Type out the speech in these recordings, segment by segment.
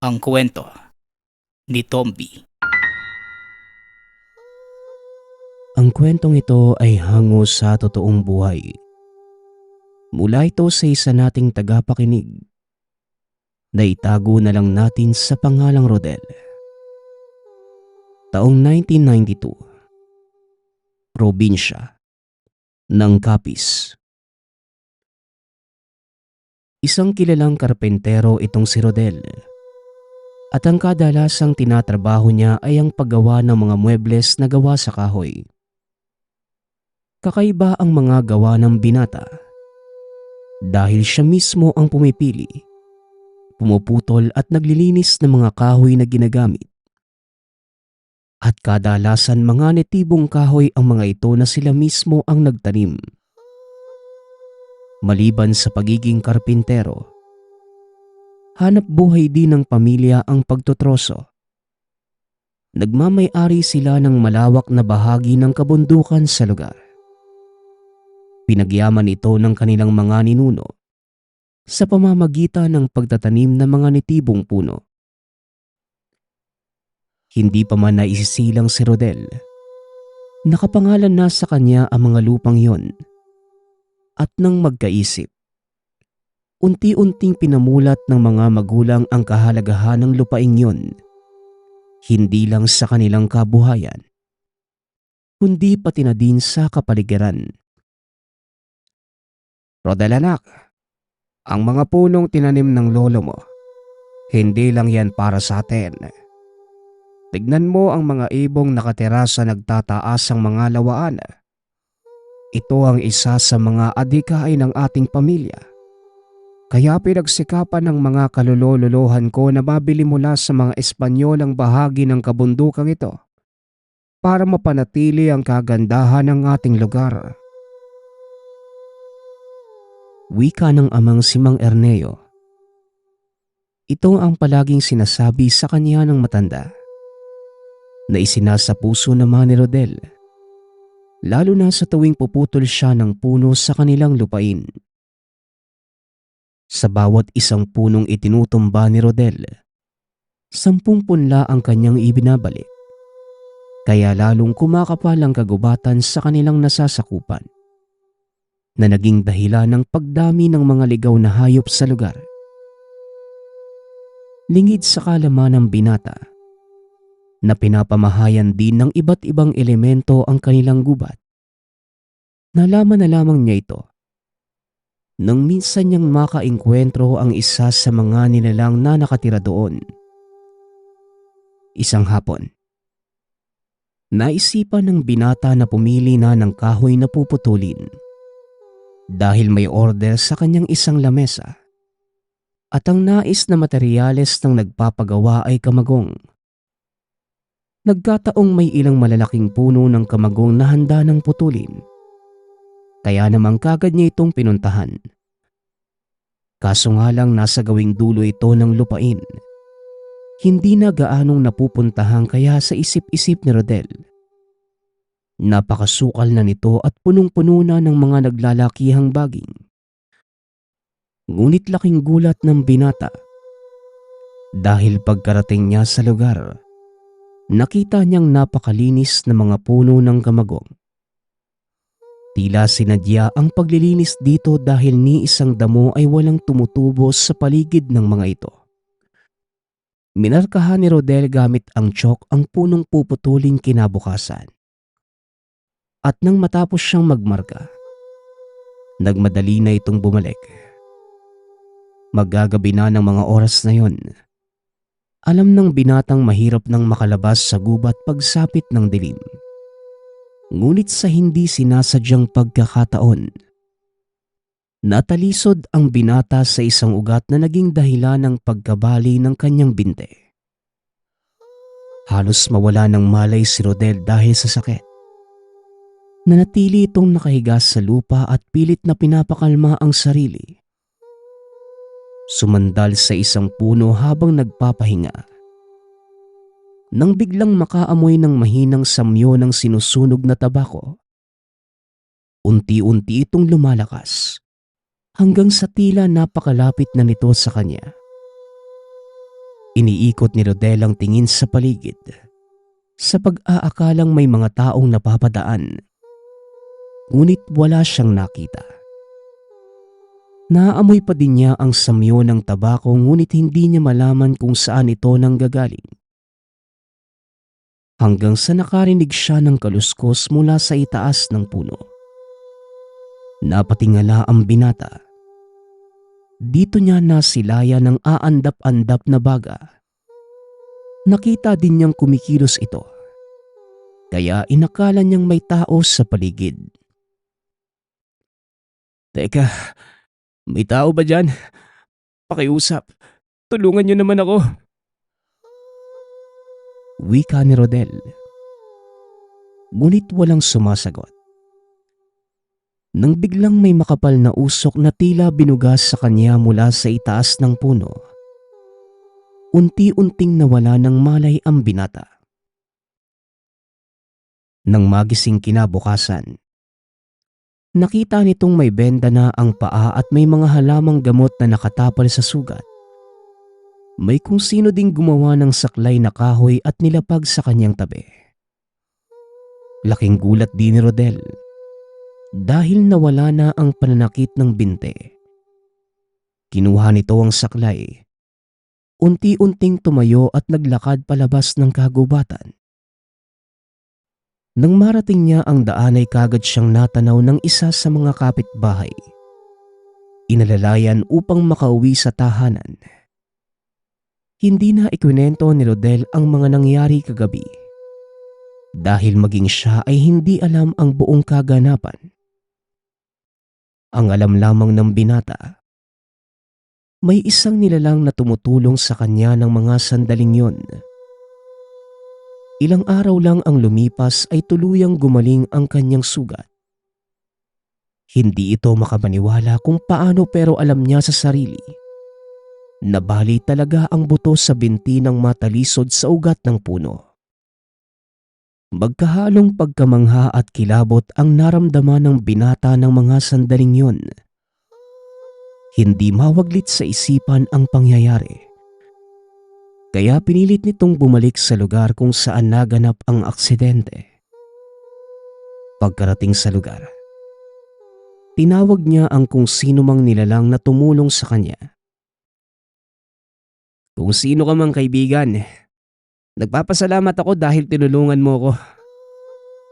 Ang kwento ni Tomby. Ang kwentong ito ay hango sa totoong buhay. Mula ito sa isa nating tagapakinig na itago na lang natin sa pangalang Rodel. Taong 1992, probinsya ng Capiz. Isang kilalang karpentero itong si Rodel. At ang kadalasang tinatrabaho niya ay ang paggawa ng mga muebles na gawa sa kahoy. Kakaiba ang mga gawa ng binata dahil siya mismo ang pumipili, pumuputol at naglilinis ng mga kahoy na ginagamit. At kadalasan mga netibong kahoy ang mga ito na sila mismo ang nagtanim. Maliban sa pagiging karpintero, hanap buhay din ng pamilya ang pagtotroso. Nagmamay-ari sila ng malawak na bahagi ng kabundukan sa lugar. Pinagyaman ito ng kanilang mga ninuno sa pamamagitan ng pagtatanim ng mga nitibong puno. Hindi pa man naisisilang si Rodel, nakapangalan na sa kanya ang mga lupang yon. At nang magkaisip, unti-unting pinamulat ng mga magulang ang kahalagahan ng lupaing yon, hindi lang sa kanilang kabuhayan, kundi pati na din sa kapaligiran. Rodel anak, ang mga punong tinanim ng lolo mo, hindi lang yan para sa atin. Tignan mo ang mga ibong nakatira sa nagtataasang mga lawaan. Ito ang isa sa mga adhikain ng ating pamilya. Kaya pinagsikapan ng mga kalulololohan ko na mabili mula sa mga Espanyol ang bahagi ng kabundukang ito para mapanatili ang kagandahan ng ating lugar. Wika ng amang si Mang Erneo. Ito ang palaging sinasabi sa kanya ng matanda, na isinasa puso naman ni Rodel, lalo na sa tuwing puputol siya ng puno sa kanilang lupain. Sa bawat isang punong itinutumba ni Rodel, 10 punla ang kanyang ibinabalik, kaya lalong kumakapal ang kagubatan sa kanilang nasasakupan, na naging dahilan ng pagdami ng mga ligaw na hayop sa lugar. Lingid sa kalaman ng binata, na pinapamahayan din ng iba't ibang elemento ang kanilang gubat. Nalaman na lamang niya ito nang minsan niyang makaengkwentro ang isa sa mga nilalang na nakatira doon. Isang hapon, naisipan ng binata na pumili na ng kahoy na puputulin dahil may order sa kanyang isang lamesa at ang nais na materyales ng nagpapagawa ay kamagong. Nagkataong may ilang malalaking puno ng kamagong na handa ng putulin, kaya namang kagad niya itong pinuntahan. Kaso nga lang nasa gawing dulo ito ng lupain. Hindi na gaanong napupuntahan kaya sa isip-isip ni Rodel. Napakasukal na nito at punong-puno na ng mga naglalakihang baging. Ngunit laking gulat ng binata dahil pagkarating niya sa lugar, nakita niyang napakalinis na mga puno ng kamagong. Tila sinadya ang paglilinis dito dahil ni isang damo ay walang tumutubo sa paligid ng mga ito. Minarkahan ni Rodel gamit ang tsak ang punong puputulin kinabukasan. At nang matapos siyang magmarka, nagmadali na itong bumalik. Magagabi na ng mga oras na yon. Alam ng binatang mahirap nang makalabas sa gubat pagsapit ng dilim. Ngunit sa hindi sinasadyang pagkakataon, natalisod ang binata sa isang ugat na naging dahilan ng pagkabali ng kanyang binte. Halos mawala ng malay si Rodel dahil sa sakit. Nanatili itong nakahiga sa lupa at pilit na pinapakalma ang sarili. Sumandal sa isang puno habang nagpapahinga. Nang biglang makaamoy ng mahinang samyo ng sinusunog na tabako, unti-unti itong lumalakas hanggang sa tila napakalapit na nito sa kanya. Iniikot ni Rodel ang tingin sa paligid sa pag-aakalang may mga taong napapadaan. Ngunit wala siyang nakita. Naamoy pa din niya ang samyo ng tabako ngunit hindi niya malaman kung saan ito nanggagaling. Hanggang sa nakarinig siya ng kaluskos mula sa itaas ng puno. Napatingala ang binata. Dito niya nasilaya ng aandap-andap na baga. Nakita din niyang kumikilos ito. Kaya inakala niyang may tao sa paligid. Teka, may tao ba dyan? Pakiusap, tulungan niyo naman ako. Wika ni Rodel. Ngunit walang sumasagot. Nang biglang may makapal na usok na tila binugas sa kanya mula sa itaas ng puno, unti-unting nawala ng malay ang binata. Nang magising kinabukasan, nakita nitong may benda na ang paa at may mga halamang gamot na nakatapal sa sugat. May kung sino ding gumawa ng saklay na kahoy at nilapag sa kanyang tabi. Laking gulat din ni Rodel dahil nawala na ang pananakit ng binte. Kinuha nito ang saklay. Unti-unting tumayo at naglakad palabas ng kagubatan. Nang marating niya ang daan ay kagad siyang natanaw ng isa sa mga kapitbahay. Inalalayan upang makauwi sa tahanan. Hindi na ikwinento ni Rodel ang mga nangyari kagabi. Dahil maging siya ay hindi alam ang buong kaganapan. Ang alam lamang ng binata, may isang nilalang na tumutulong sa kanya ng mga sandaling yon. Ilang araw lang ang lumipas ay tuluyang gumaling ang kanyang sugat. Hindi ito makapaniwala kung paano pero alam niya sa sarili. Nabali talaga ang buto sa binti ng matalisod sa ugat ng puno. Magkahalong pagkamangha at kilabot ang naramdaman ng binata ng mga sandaling yon. Hindi mawaglit sa isipan ang pangyayari. Kaya pinilit nitong bumalik sa lugar kung saan naganap ang aksidente. Pagkarating sa lugar, tinawag niya ang kung sino mang nilalang na tumulong sa kanya. Kung sino ka mang kaibigan, nagpapasalamat ako dahil tinulungan mo ko.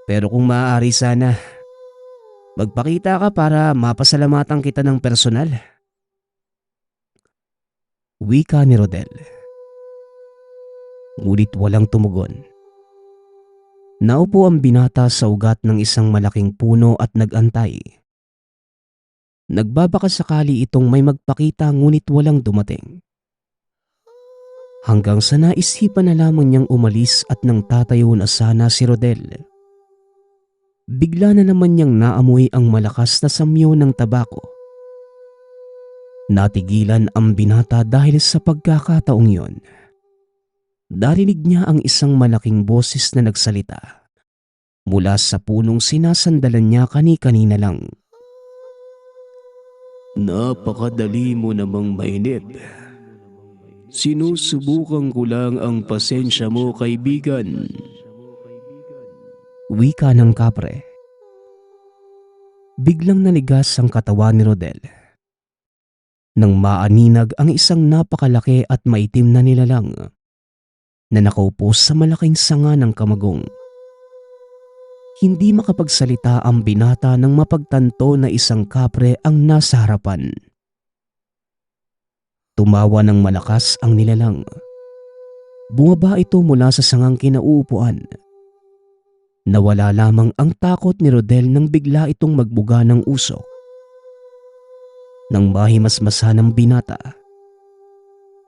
Pero kung maaari sana, magpakita ka para mapasalamatan kita ng personal. Wika ni Rodel. Ngunit walang tumugon. Naupo ang binata sa ugat ng isang malaking puno at nag-antay. Nagbabaka sakali itong may magpakita ngunit walang dumating. Hanggang sa naisipan na lamang niyang umalis at nang tatayo na sana si Rodel. Bigla na naman niyang naamoy ang malakas na samyo ng tabako. Natigilan ang binata dahil sa pagkakataong yon. Narinig niya ang isang malaking boses na nagsalita mula sa punong sinasandalan niya kani-kanina lang. Napakadali mo namang mainip. Sinusubukan ko lang ang pasensya mo, kaibigan. Wika ng kapre. Biglang nanigas ang katawan ni Rodel. Nang maaninag ang isang napakalaki at maitim na nilalang na nakaupo sa malaking sanga ng kamagong. Hindi makapagsalita ang binata nang mapagtanto na isang kapre ang nasa harapan. Tumawa ng malakas ang nilalang. Bumaba ito mula sa sangang kinauupuan. Nawala lamang ang takot ni Rodel nang bigla itong magbuga ng usok. Nang mahimasmasa ng binata,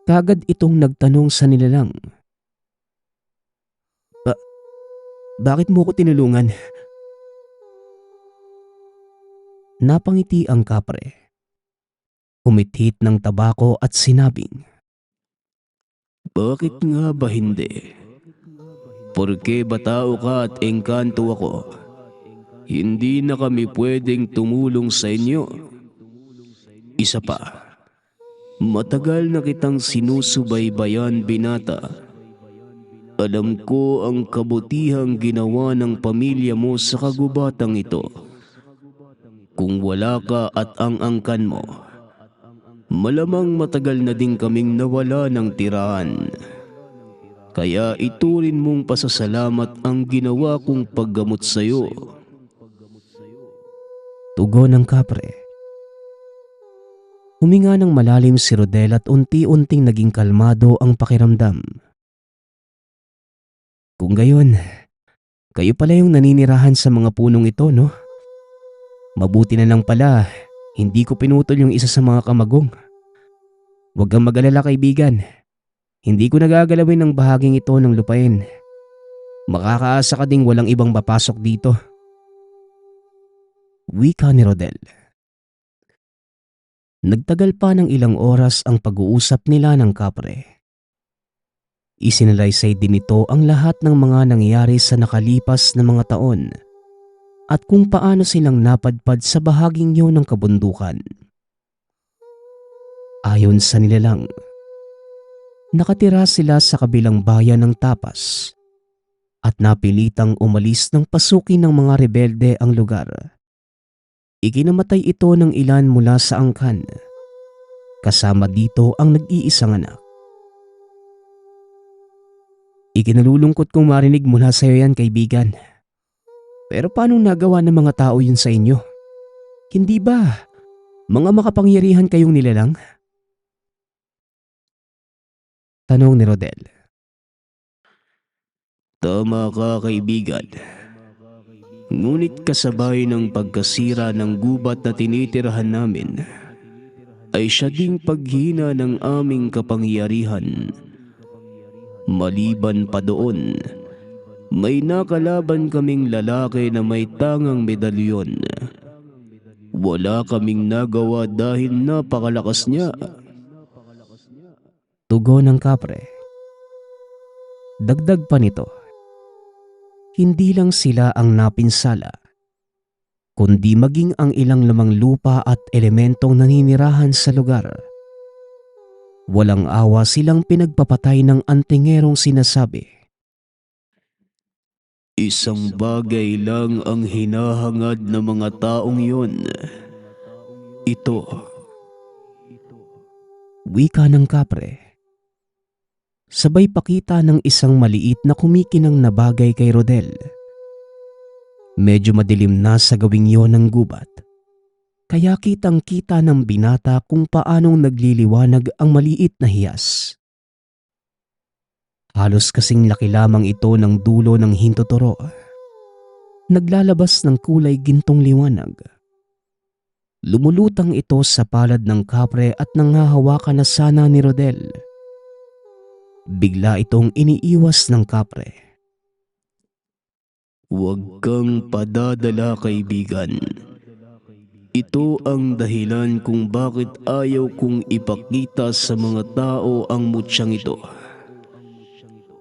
kagad itong nagtanong sa nilalang. Bakit mo ko tinulungan? Napangiti ang kapre. Humithit ng tabako at sinabing, bakit nga ba hindi? Porke ba tao ka at engkanto ako? Hindi na kami pwedeng tumulong sa inyo. Isa pa, Matagal na kitang sinusubaybayan, binata. Alam ko ang kabutihang ginawa ng pamilya mo sa kagubatang ito. Kung wala ka at ang angkan mo, malamang matagal na din kaming nawala ng tirahan. Kaya iturin mong pasasalamat ang ginawa kong paggamot sa'yo. Tugon ng kapre. Huminga ng malalim si Rodel at unti-unting naging kalmado ang pakiramdam. Kung gayon, kayo pala yung naninirahan sa mga punong ito, no? Mabuti na lang pala, hindi ko pinutol yung isa sa mga kamagong. Huwag kang mag-alala, kaibigan. Hindi ko nagagalawin ang bahaging ito ng lupain. Makakaasa ka ding walang ibang mapasok dito. Wika ni Rodel. Nagtagal pa ng ilang oras ang pag-uusap nila ng kapre. Isinalaysay din ito ang lahat ng mga nangyari sa nakalipas na mga taon at kung paano silang napadpad sa bahaging yun ng kabundukan. Ayon sa nilalang, nakatira sila sa kabilang bayan ng Tapas at napilitang umalis ng pasukin ng mga rebelde ang lugar. Ikinamatay ito ng ilan mula sa angkan. Kasama dito ang nag-iisang anak. Ikinalulungkot kong marinig mula sa iyo yan, kaibigan. Pero paano nagawa ng mga tao yun sa inyo? Hindi ba mga makapangyarihan kayong nilalang? Tanong ni Rodel. Tama ka, kaibigan. Ngunit kasabay ng pagkasira ng gubat na tinitirahan namin, ay siya ding paghina ng aming kapangyarihan. Maliban pa doon, may nakalaban kaming lalaki na may tangang medalyon. Wala kaming nagawa dahil napakalakas niya. Tugon ng kapre. Dagdag pa nito, hindi lang sila ang napinsala, kundi maging ang ilang lamang lupa at elementong naninirahan sa lugar. Walang awa silang pinagpapatay ng antingerong sinasabi. Isang bagay lang ang hinahangad ng mga taong yun. Ito. Wika ng kapre. Sabay pakita ng isang maliit na kumikinang na bagay kay Rodel. Medyo madilim na sa gawing yon ng gubat, kaya kitang-kita ng binata kung paanong nagliliwanag ang maliit na hiyas. Halos kasing laki lamang ito ng dulo ng hintuturo. Naglalabas ng kulay gintong liwanag. Lumulutang ito sa palad ng kapre at nanghahawakan na sana ni Rodel. Bigla itong iniiwas ng kapre. Huwag kang padadala, kaibigan. Ito ang dahilan kung bakit ayaw kong ipakita sa mga tao ang mutsyang ito.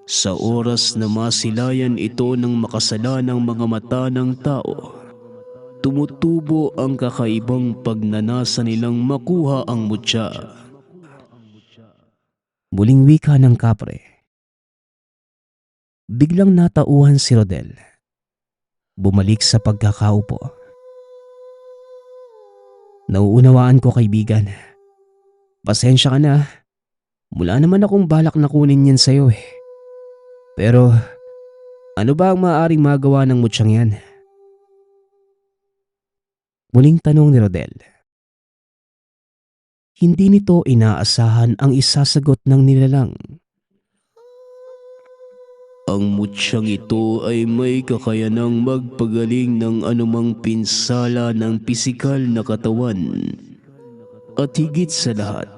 Sa oras na masilayan ito ng makasalanang mga mata ng tao, tumutubo ang kakaibang pagnanasa nilang makuha ang mutya. Muling wika ng kapre. Biglang natauhan si Rodel. Bumalik sa pagkakaupo. Nauunawaan ko, kaibigan. Pasensya ka na. Wala naman akong balak na kunin yan sa'yo eh. Pero ano ba ang maaaring magawa ng mutsyang yan? Muling tanong ni Rodel. Hindi nito inaasahan ang isasagot ng nilalang. Ang mutsyang ito ay may kakayanang magpagaling ng anumang pinsala ng pisikal na katawan. At higit sa lahat,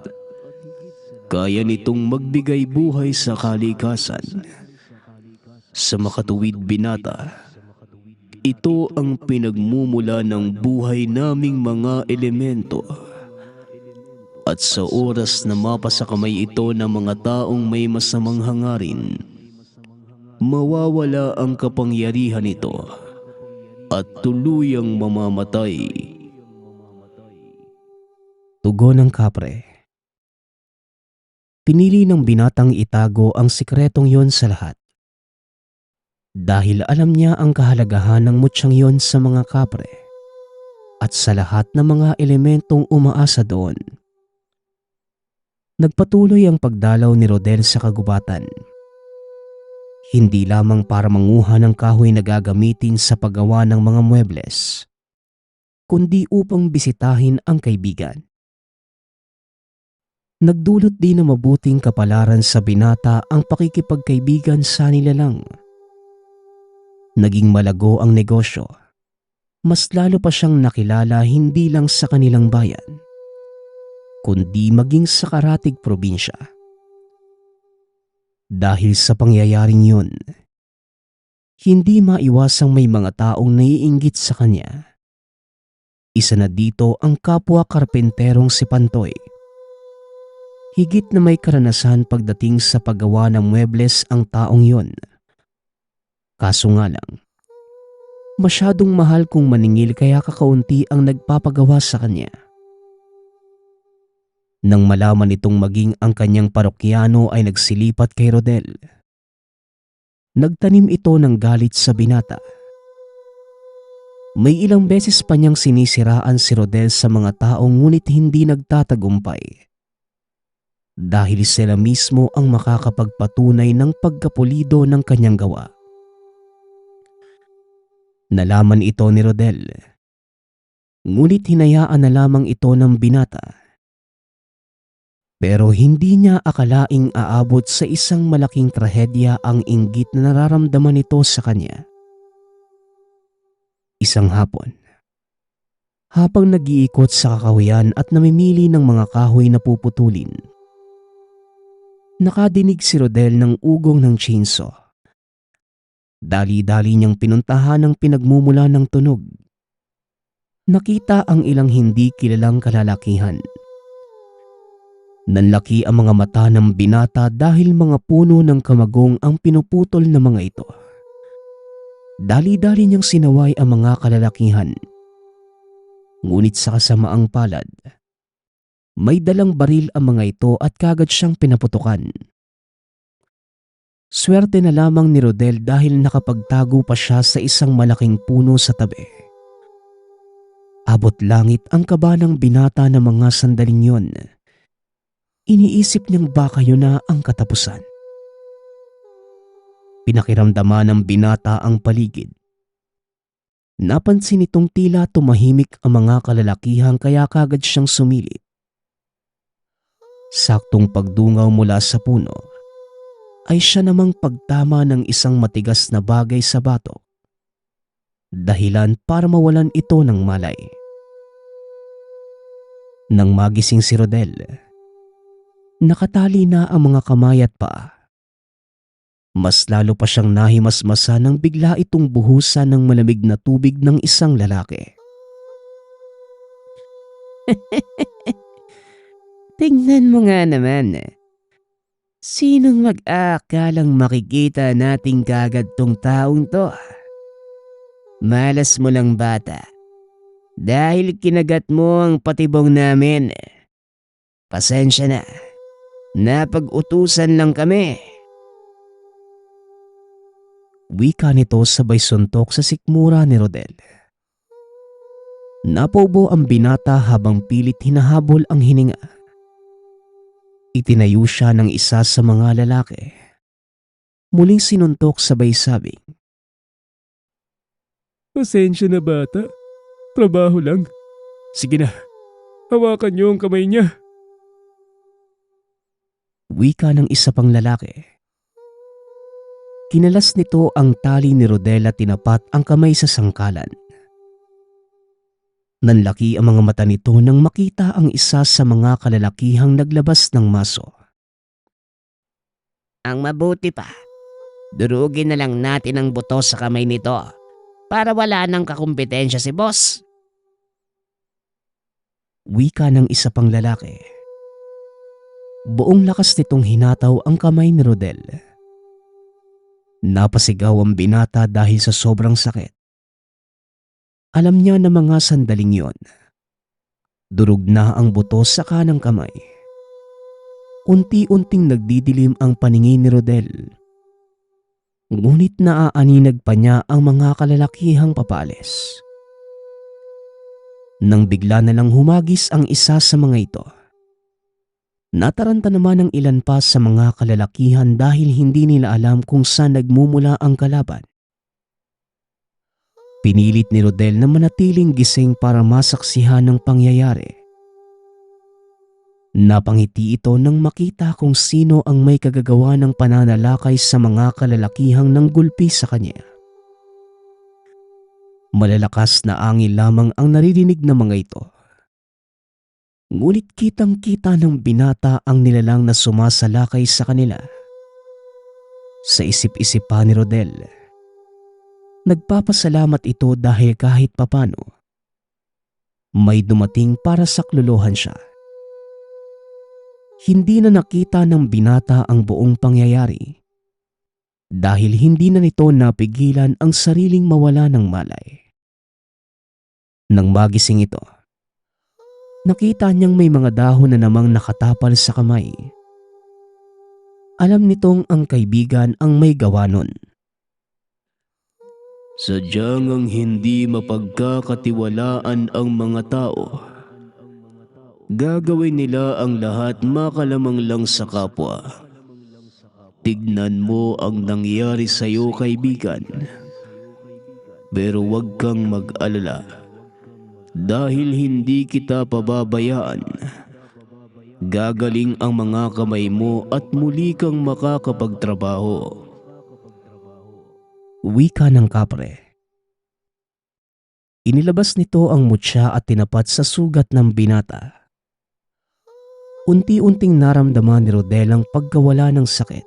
kaya nitong magbigay buhay sa kalikasan. Sa makatuwid, binata, ito ang pinagmumula ng buhay naming mga elemento. At sa oras na mapasa kamay ito ng mga taong may masamang hangarin, mawawala ang kapangyarihan nito at tuluyang mamamatay. Tugon ng kapre. pinili ng binatang itago ang sikretong yon sa lahat. Dahil alam niya ang kahalagahan ng mutyang yon sa mga kapre at sa lahat ng mga elementong umaasa doon. Nagpatuloy ang pagdalaw ni Rodel sa kagubatan. Hindi lamang para manguha ng kahoy na gagamitin sa paggawa ng mga muebles, kundi upang bisitahin ang kaibigan. Nagdulot din ng mabuting kapalaran sa binata ang pakikipagkaibigan sa nilalang. Naging malago ang negosyo. Mas lalo pa siyang nakilala hindi lang sa kanilang bayan, kundi maging sa karatig probinsya. Dahil sa pangyayaring yun, hindi maiwasang may mga taong naiinggit sa kanya. Isa na dito ang kapwa karpenterong si Pantoy. Higit na may karanasan pagdating sa paggawa ng muebles ang taong yon. Kaso nga lang, masyadong mahal kung maningil kaya kakaunti ang nagpapagawa sa kanya. Nang malaman itong maging ang kanyang parokyano ay nagsilipat kay Rodel, nagtanim ito ng galit sa binata. May ilang beses pa niyang sinisiraan si Rodel sa mga taong ngunit hindi nagtatagumpay. Dahil sila mismo ang makakapagpatunay ng pagkapulido ng kanyang gawa. Nalaman ito ni Rodel, ngunit hinayaan na lamang ito ng binata. Pero hindi niya akalaing aabot sa isang malaking trahedya ang inggit na nararamdaman nito sa kanya. Isang hapon, habang nag-iikot sa kakahuyan at namimili ng mga kahoy na puputulin, nakadinig si Rodel ng ugong ng chainsaw. Dali-dali niyang pinuntahan ang pinagmumula ng tunog. Nakita ang ilang hindi kilalang kalalakihan. Nanlaki ang mga mata ng binata dahil mga puno ng kamagong ang pinuputol ng mga ito. Dali-dali niyang sinaway ang mga kalalakihan. Ngunit sa kasamaang palad, may dalang baril ang mga ito at kagad siyang pinaputukan. Swerte na lamang ni Rodel dahil nakapagtago pa siya sa isang malaking puno sa tabi. Abot langit ang kaba ng binata ng mga sandaling yon. Iniisip niyang baka yun na ang katapusan. Pinakiramdaman ng binata ang paligid. Napansin itong tila tumahimik ang mga kalalakihan kaya kagad siyang sumilip. Saktong pagdungaw mula sa puno, ay siya namang pagtama ng isang matigas na bagay sa batok. Dahilan para mawalan ito ng malay. Nang magising si Rodel, nakatali na ang mga kamay at paa. Mas lalo pa siyang nahimasmasa nang bigla itong buhusan ng malamig na tubig ng isang lalaki. Tingnan mo nga naman. Sinong mag-aakalang makikita nating kagad tong taong to? Malas mo lang bata. Dahil kinagat mo ang patibong namin. Pasensya na. Napag-utusan lang kami. Wika nito sabay suntok sa sikmura ni Rodel. Napaubo ang binata habang pilit hinahabol ang hininga. Itinayo siya ng isa sa mga lalaki. Muling sinuntok sabay sabing, Pasensya na bata. Trabaho lang. Sige na, hawakan niyo ang kamay niya. wika ng isa pang lalaki. Kinalas nito ang tali ni Rodel at tinapat ang kamay sa sangkalan. Nanlaki ang mga mata nito nang makita ang isa sa mga kalalakihang naglabas ng maso. Ang mabuti pa, durugin na lang natin ang buto sa kamay nito para wala nang kakumpetensya si boss. Wika ng isa pang lalaki. Buong lakas nitong hinataw ang kamay ni Rodel. Napasigaw ang binata dahil sa sobrang sakit. Alam niya na mga sandaling yon, durog na ang buto sa kanang kamay. Unti-unting nagdidilim ang paningin ni Rodel. Ngunit naaaninag pa niya ang mga kalalakihang papalis. Nang bigla na lang humagis ang isa sa mga ito. Nataranta naman ang ilan pa sa mga kalalakihan dahil hindi nila alam kung saan nagmumula ang kalaban. Pinilit ni Rodel na manatiling gising para masaksihan ng pangyayari. Napangiti ito nang makita kung sino ang may kagagawa ng pananalakay sa mga kalalakihang nanggulpi sa kanya. Malalakas na angin lamang ang naririnig ng mga ito. Ngunit kitang-kita ng binata ang nilalang na sumasalakay sa kanila. Sa isip-isip pa ni Rodel, nagpapasalamat ito dahil kahit papano, may dumating para saklolohan siya. Hindi na nakita ng binata ang buong pangyayari dahil hindi na nito napigilan ang sariling mawala ng malay. Nang magising ito, nakita niyang may mga dahon na namang nakatapal sa kamay. Alam nitong ang kaibigan ang may gawa nun. Sadyang ang hindi mapagkakatiwalaan ang mga tao. Gagawin nila ang lahat makalamang lang sa kapwa. Tignan mo ang nangyari sa iyo, kaibigan. Pero huwag kang mag-alala. Dahil hindi kita pababayaan. Gagaling ang mga kamay mo at muli kang makakapagtrabaho. Wika ng kapre. Inilabas nito ang mutya at tinapat sa sugat ng binata. Unti-unting naramdaman ni Rodel ang pagkawala ng sakit.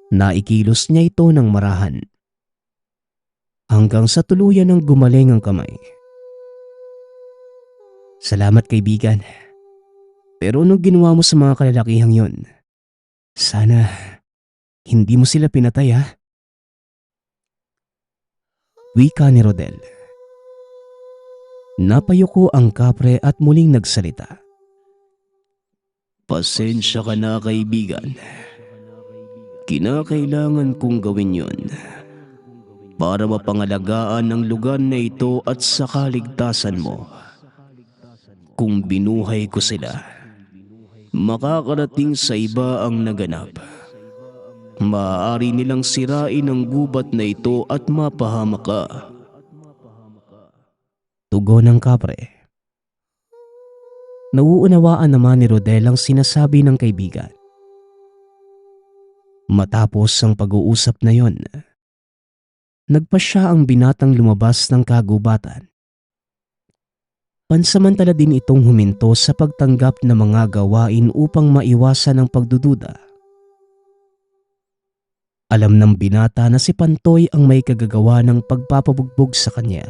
Naikilos niya ito ng marahan. Hanggang sa tuluyan ng gumaling ang kamay. Salamat, kaibigan. Pero anong ginawa mo sa mga kalalakihang yon? Sana hindi mo sila pinatay, ha? Wika ni Rodel. Napayuko ang kapre at muling nagsalita. Pasensya ka na, kaibigan. Kinakailangan kong gawin yun para mapangalagaan ang lugar na ito at sa kaligtasan mo. Kung binuhay ko sila, makakarating sa iba ang naganap. Maaari nilang sirain ang gubat na ito at mapahamak ka. Tugon ng kapre. Nauunawaan naman ni Rodel ang sinasabi ng kaibigan. Matapos ang pag-uusap na yon, nagpasya ang binatang lumabas ng kagubatan. Pansamantala din itong huminto sa pagtanggap ng mga gawain upang maiwasan ang pagdududa. Alam ng binata na si Pantoy ang may kagagawa ng pagpapabugbog sa kanya.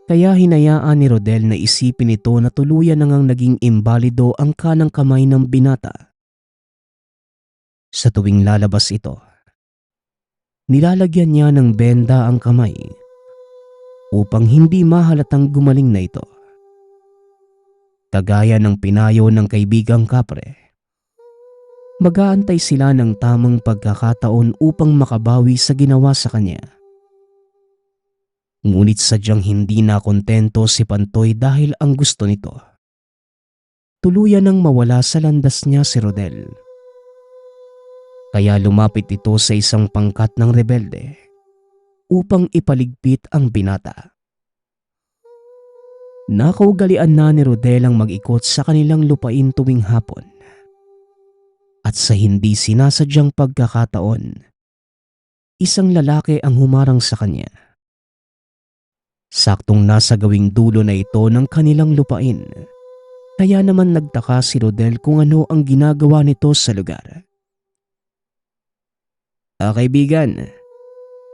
Kaya hinayaan ni Rodel na isipin ito na tuluyan na ngang naging imbalido ang kanang kamay ng binata. Sa tuwing lalabas ito, nilalagyan niya ng benda ang kamay upang hindi mahalatang gumaling na ito. Kagaya ng pinayo ng kaibigang kapre, mag-aantay sila ng tamang pagkakataon upang makabawi sa ginawa sa kanya. Ngunit sadyang hindi na kontento si Pantoy dahil ang gusto nito, tuluyan nang mawala sa landas niya si Rodel. Kaya lumapit ito sa isang pangkat ng rebelde upang ipaligpit ang binata. Nakaugalian na ni Rodel ang mag-ikot sa kanilang lupain tuwing hapon. At sa hindi sinasadyang pagkakataon, isang lalaki ang humarang sa kanya. Saktong nasa gawing dulo na ito ng kanilang lupain, kaya naman nagtaka si Rodel kung ano ang ginagawa nito sa lugar. Kaibigan,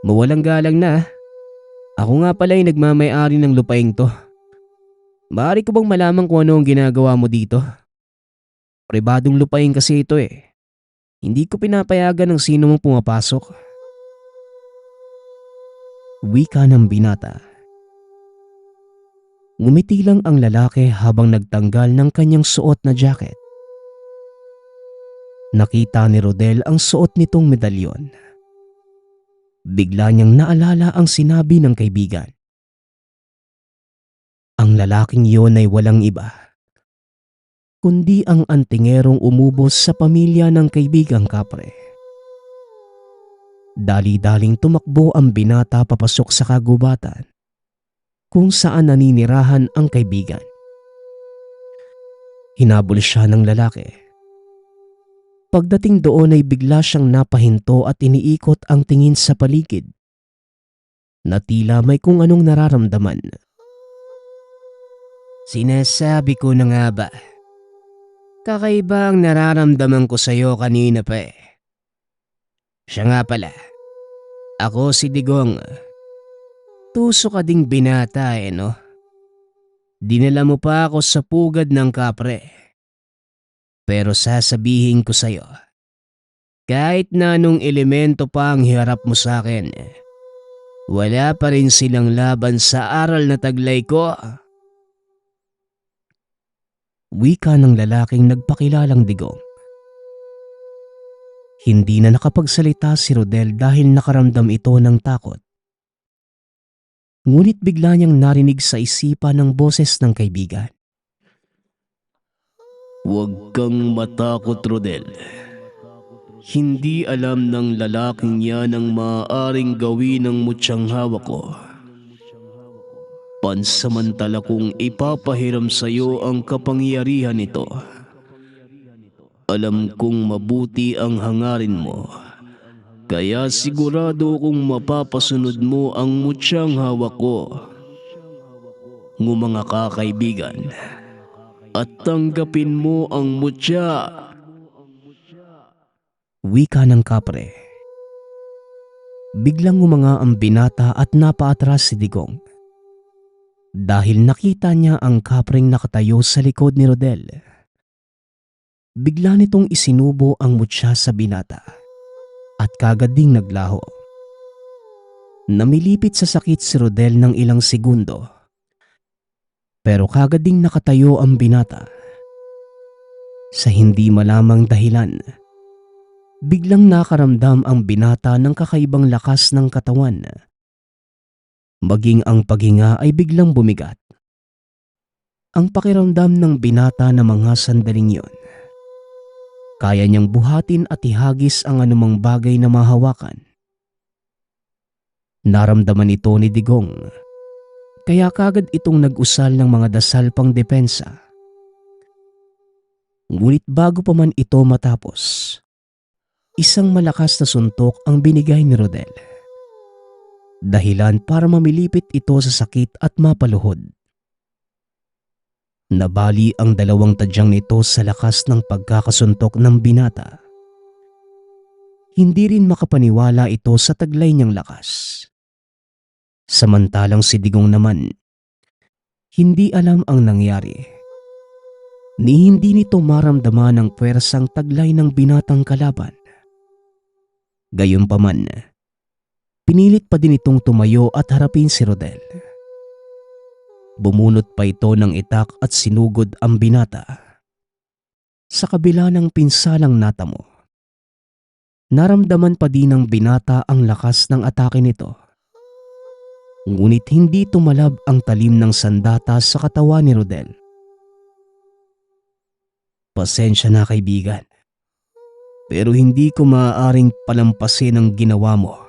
mawalang galang na. Ako nga pala ay nagmamay-ari ng lupaing to. Maaari ko bang malaman kung ano ang ginagawa mo dito? Pribadong lupain kasi ito eh. Hindi ko pinapayagan ng sino mong pumapasok. Wika ng binata. Ngumiti lang ang lalaki habang nagtanggal ng kanyang suot na jacket Nakita ni Rodel ang suot nitong medalyon. Bigla niyang naalala ang sinabi ng kaibigan. Ang lalaking iyon ay walang iba, kundi ang antingerong umubos sa pamilya ng kaibigang kapre. Dali-daling tumakbo ang binata papasok sa kagubatan kung saan naninirahan ang kaibigan. Hinabol siya ng lalaki. Pagdating doon ay bigla siyang napahinto at iniikot ang tingin sa paligid na tila may kung anong nararamdaman. Sinasabi ko na nga ba, kakaiba ang nararamdaman ko sa'yo kanina pa eh. Siya nga pala, ako si Digong. Tuso ka ding binata eh no? Dinala mo pa ako sa pugad ng kapre. Pero sasabihin ko sa'yo, kahit na anong elemento pa ang hiharap mo sa akin, wala pa rin silang laban sa aral na taglay ko. Wika ng lalaking nagpakilalang Digong. Hindi na nakapagsalita si Rodel dahil nakaramdam ito ng takot. Ngunit bigla niyang narinig sa isipan ng boses ng kaibigan. Huwag kang matakot, Rodel. Hindi alam ng lalaking yan ang maaaring gawin ng mutyang hawak ko. Pansamantala kong ipapahiram sa iyo ang kapangyarihan nito. Alam kong mabuti ang hangarin mo, kaya sigurado kong mapapasunod mo ang mutyang hawak ko. Ngumanga ka, kaibigan, at tanggapin mo ang mutya. Wika ng kapre. Biglang umanga ang binata at napaatras si Digong. Dahil nakita niya ang kapreng nakatayo sa likod ni Rodel. Bigla nitong isinubo ang mutya sa binata at kagad ding naglaho. Namilipit sa sakit si Rodel ng ilang segundo. Pero kagad ding nakatayo ang binata. Sa hindi malamang dahilan, biglang nakaramdam ang binata ng kakaibang lakas ng katawan. Maging ang paghinga ay biglang bumigat. Ang pakiramdam ng binata na mga sandaling yon, kaya niyang buhatin at ihagis ang anumang bagay na mahawakan. Naramdaman ito ni Digong. Kaya kagad itong nag-usal ng mga dasal pang depensa. Ngunit bago pa man ito matapos, isang malakas na suntok ang binigay ni Rodel. Dahilan para mamilipit ito sa sakit at mapaluhod. Nabali ang dalawang tadyang nito sa lakas ng pagkakasuntok ng binata. Hindi rin makapaniwala ito sa taglay niyang lakas. Samantalang si Digong naman, hindi alam ang nangyari. Ni hindi nito maramdaman ang pwersang taglay ng binatang kalaban. Gayunpaman, pinilit pa din itong tumayo at harapin si Rodel. Bumunot pa ito ng itak at sinugod ang binata. Sa kabila ng pinsalang natamo, naramdaman pa din ng binata ang lakas ng atake nito. Ngunit hindi tumalab ang talim ng sandata sa katawan ni Rodel. Pasensya na, kaibigan, pero hindi ko maaaring palampasin ang ginawa mo.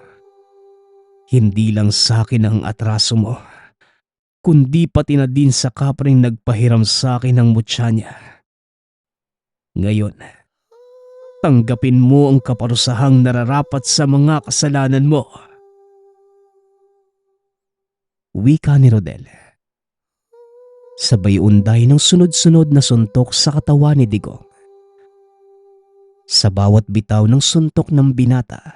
Hindi lang sa akin ang atraso mo, kundi pati na din sa kapreng nagpahiram sa akin ng mutya niya. Ngayon, tanggapin mo ang kaparusahang nararapat sa mga kasalanan mo. Wika ni Rodel. Sabay unday ng sunod-sunod na suntok sa katawan ni Digong. Sa bawat bitaw ng suntok ng binata,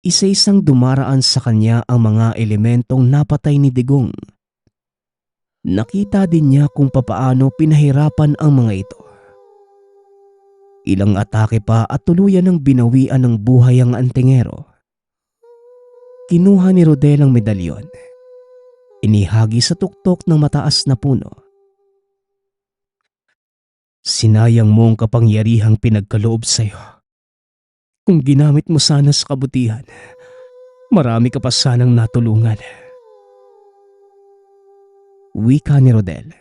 isa-isang dumaraan sa kanya ang mga elementong napatay ni Digong. Nakita din niya kung papaano pinahirapan ang mga ito. Ilang atake pa at tuluyan ng binawian ng buhay ang antingero. Kinuha ni Rodel ang medalyon. Inihagi sa tuktok ng mataas na puno. Sinayang mo ang kapangyarihang pinagkaloob sa'yo. Kung ginamit mo sana sa kabutihan, marami ka pa sanang natulungan. Wika ni Rodel.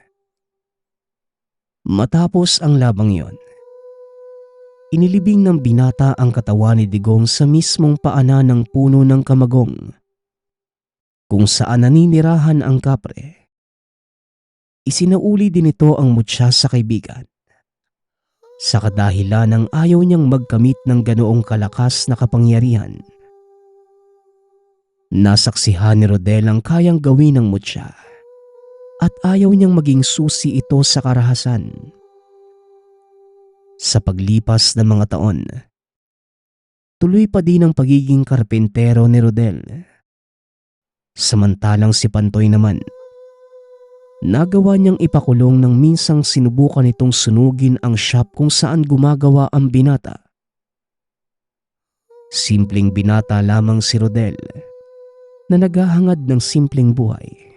Matapos ang labang yon, inilibing ng binata ang katawan ni Digong sa mismong paanan ng puno ng kamagong, kung saan naninirahan ang kapre. Isinauli din ito ang mutya sa kaibigan, sa kadahilan ng ayaw niyang magkamit ng ganoong kalakas na kapangyarihan. Nasaksihan ni Rodel ang kayang gawin ng mutya at ayaw niyang maging susi ito sa karahasan. Sa paglipas ng mga taon, tuloy pa din ang pagiging karpentero ni Rodel. Samantalang si Pantoy naman, nagawa niyang ipakulong nang minsang sinubukan itong sunugin ang shop kung saan gumagawa ang binata. Simpleng binata lamang si Rodel na naghahangad ng simpleng buhay.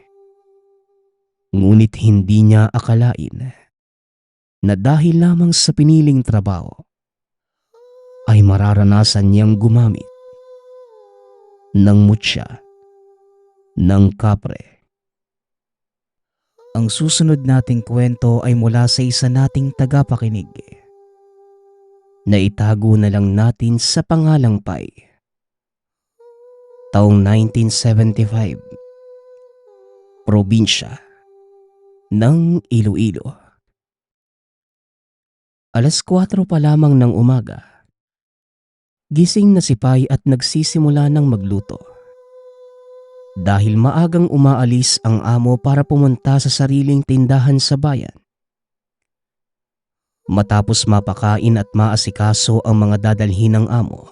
Ngunit hindi niya akalain na dahil lamang sa piniling trabaho ay mararanasan niyang gumamit ng mutya, ng kapre. Ang susunod nating kwento ay mula sa isa nating tagapakinig na itago na lang natin sa pangalang Pai. Taong 1975, probinsya ng Iloilo. Alas 4 pa lamang ng umaga, gising na si Pai at nagsisimula ng magluto. Dahil maagang umaalis ang amo para pumunta sa sariling tindahan sa bayan. Matapos mapakain at maasikaso ang mga dadalhin ng amo,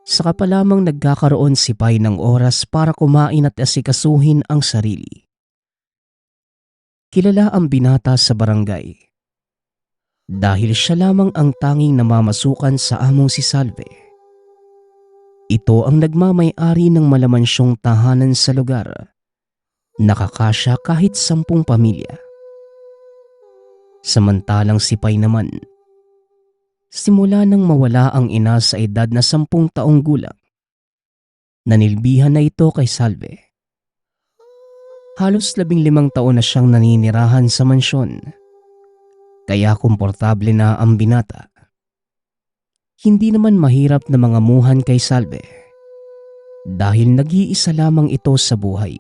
saka pa lamang nagkakaroon si Pai ng oras para kumain at asikasuhin ang sarili. Kilala ang binata sa barangay dahil siya lamang ang tanging namamasukan sa among si Salve. Ito ang nagmamay-ari ng malamansyong tahanan sa lugar, nakakasya kahit 10 pamilya. Samantalang si Pai naman, simula nang mawala ang ina sa edad na 10 taong gulang, nanilbihan na ito kay Salve. Halos 15 taon na siyang naninirahan sa mansyon, kaya komportable na ang binata. Hindi naman mahirap na mangamuhan kay Salve dahil nag-iisa lamang ito sa buhay,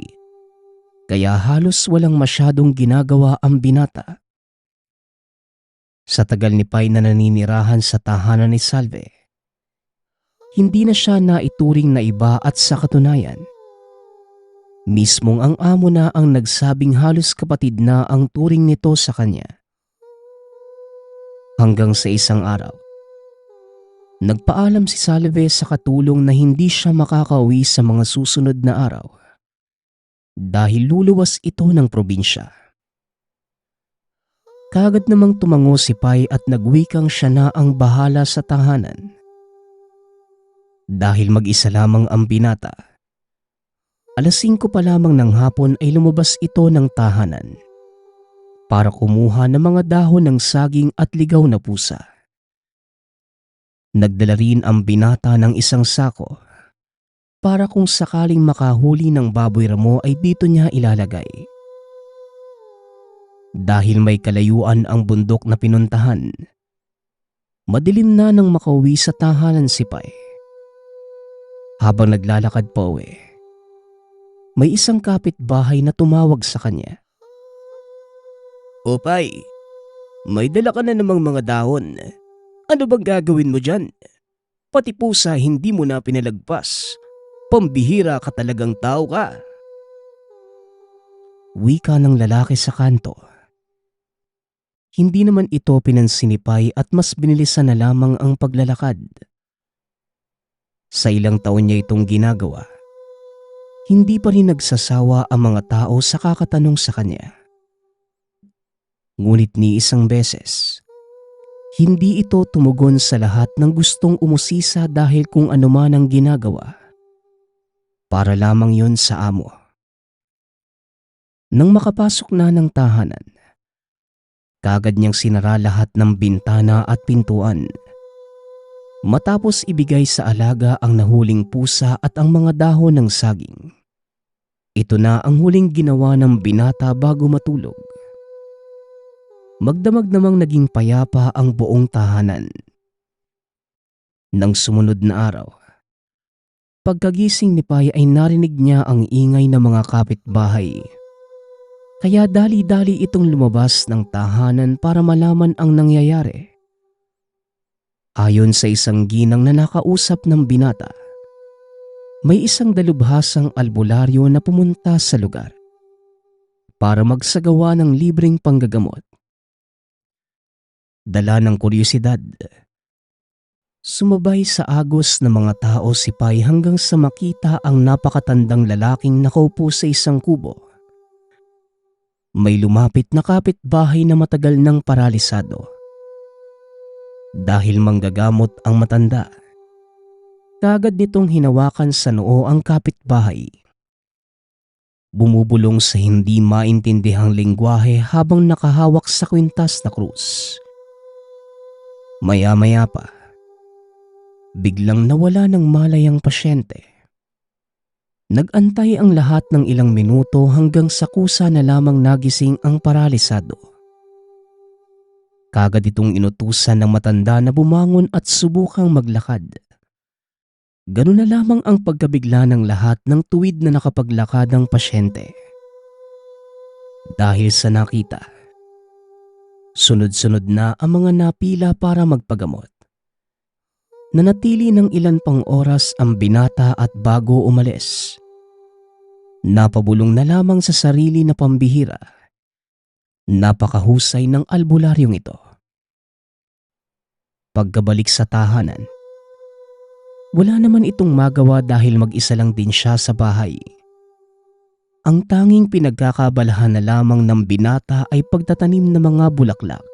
kaya halos walang masyadong ginagawa ang binata. Sa tagal ni Pai na naninirahan sa tahanan ni Salve, hindi na siya naituring na iba at sa katunayan, mismong ang amo na ang nagsabing halos kapatid na ang turing nito sa kanya. Hanggang sa isang araw, nagpaalam si Salve sa katulong na hindi siya makakauwi sa mga susunod na araw dahil luluwas ito ng probinsya. Kaagad namang tumango si Pai at nagwikang siya na ang bahala sa tahanan. Dahil mag-isa lamang ang binata, alas 5 pa lamang ng hapon ay lumabas ito ng tahanan para kumuha ng mga dahon ng saging at ligaw na pusa. Nagdala rin ang binata ng isang sako para kung sakaling makahuli ng baboy ramo ay dito niya ilalagay. Dahil may kalayuan ang bundok na pinuntahan, madilim na nang makauwi sa tahanan si Pai. Habang naglalakad pa uwi, may isang kapitbahay na tumawag sa kanya. O Pai, may dala ka na namang mga dahon. Ano bang gagawin mo dyan? Pati pusa hindi mo na pinalagpas. Pambihira ka talagang tao ka. Wika ng lalaki sa kanto. Hindi naman ito pinansin ni Pai at mas binilisan na lamang ang paglalakad. Sa ilang taon niya itong ginagawa, hindi pa rin nagsasawa ang mga tao sa kakatanong sa kanya. Ngunit ni isang beses, hindi ito tumugon sa lahat ng gustong umusisa dahil kung ano man ang ginagawa. Para lamang yon sa amo. Nang makapasok na ng tahanan, Kaagad niyang sinara lahat ng bintana at pintuan. Matapos ibigay sa alaga ang nahuling pusa at ang mga dahon ng saging. Ito na ang huling ginawa ng binata bago matulog. Magdamag namang naging payapa ang buong tahanan. Nang sumunod na araw, pagkagising ni Pai ay narinig niya ang ingay ng mga kapitbahay. Kaya dali-dali itong lumabas ng tahanan para malaman ang nangyayari. Ayon sa isang ginang na nakausap ng binata, may isang dalubhasang albularyo na pumunta sa lugar para magsagawa ng libreng panggagamot. Dala ng kuryosidad, sumabay sa agos ng mga tao si Pai hanggang sa makita ang napakatandang lalaking nakaupo sa isang kubo. May lumapit na kapitbahay na matagal nang paralisado. Dahil manggagamot ang matanda, kaagad nitong hinawakan sa noo ang kapitbahay. Bumubulong sa hindi maintindihang lengguwahe habang nakahawak sa kwintas na krus. Maya-maya pa, biglang nawala ng malay ang pasyente. Nag-antay ang lahat ng ilang minuto hanggang sa kusa na lamang nagising ang paralisado. Kaagad itong inutusan ng matanda na bumangon at subukang maglakad. Ganun na lamang ang pagkabigla ng lahat ng tuwid na nakapaglakad ang pasyente. Dahil sa nakita, sunod-sunod na ang mga napila para magpagamot. Nanatili ng ilan pang oras ang binata at bago umalis, napabulong na lamang sa sarili na pambihira. Napakahusay ng albularyong ito. Pagkabalik sa tahanan, wala naman itong magawa dahil mag-isa lang din siya sa bahay. Ang tanging pinagkakabalahan na lamang ng binata ay pagtatanim ng mga bulaklak.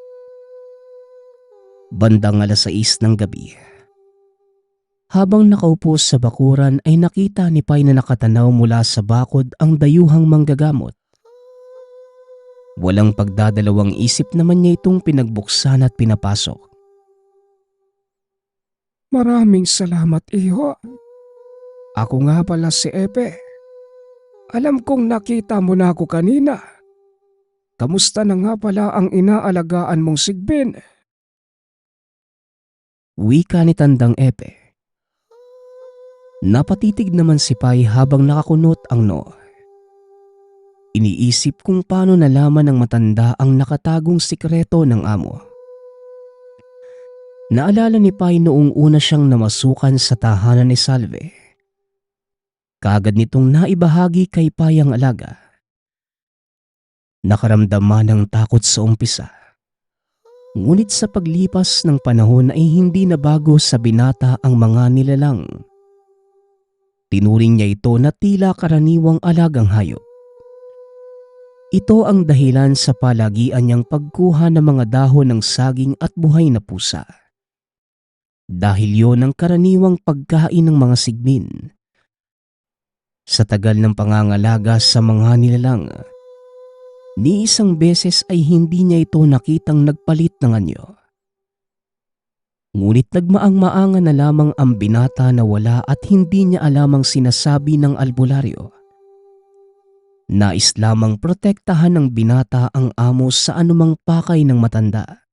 Bandang 6:00 ng gabi, habang nakaupo sa bakuran ay nakita ni Pai na nakatanaw mula sa bakod ang dayuhang manggagamot. Walang pagdadalawang isip naman niya itong pinagbuksan at pinapasok. Maraming salamat, iho. Ako nga pala si Epe. Alam kong nakita mo na ako kanina. Kamusta na nga pala ang inaalagaan mong sigbin? Wika ni Tandang Epe. Napatitig naman si Pai habang nakakunot ang noo. Iniisip kung paano nalaman ng matanda ang nakatagong sikreto ng amo. Naalala ni Pai noong una siyang namasukan sa tahanan ni Salve. Kaagad nitong naibahagi kay Pai ang alaga. Nakaramdam man ng takot sa umpisa. Ngunit sa paglipas ng panahon ay hindi na bago sa binata ang mga nilalang. Tinuring niya ito na tila karaniwang alagang hayop. Ito ang dahilan sa palagian niyang pagkuha ng mga dahon ng saging at buhay na pusa. Dahil yon ang karaniwang pagkain ng mga sigmin. Sa tagal ng pangangalaga sa mga nilalang, ni isang beses ay hindi niya ito nakitang nagpalit ng anyo. Ngunit nagmaang-maangan na lamang ang binata na wala at hindi niya alamang sinasabi ng albularyo. Nais lamang protektahan ng binata ang amo sa anumang pakay ng matanda.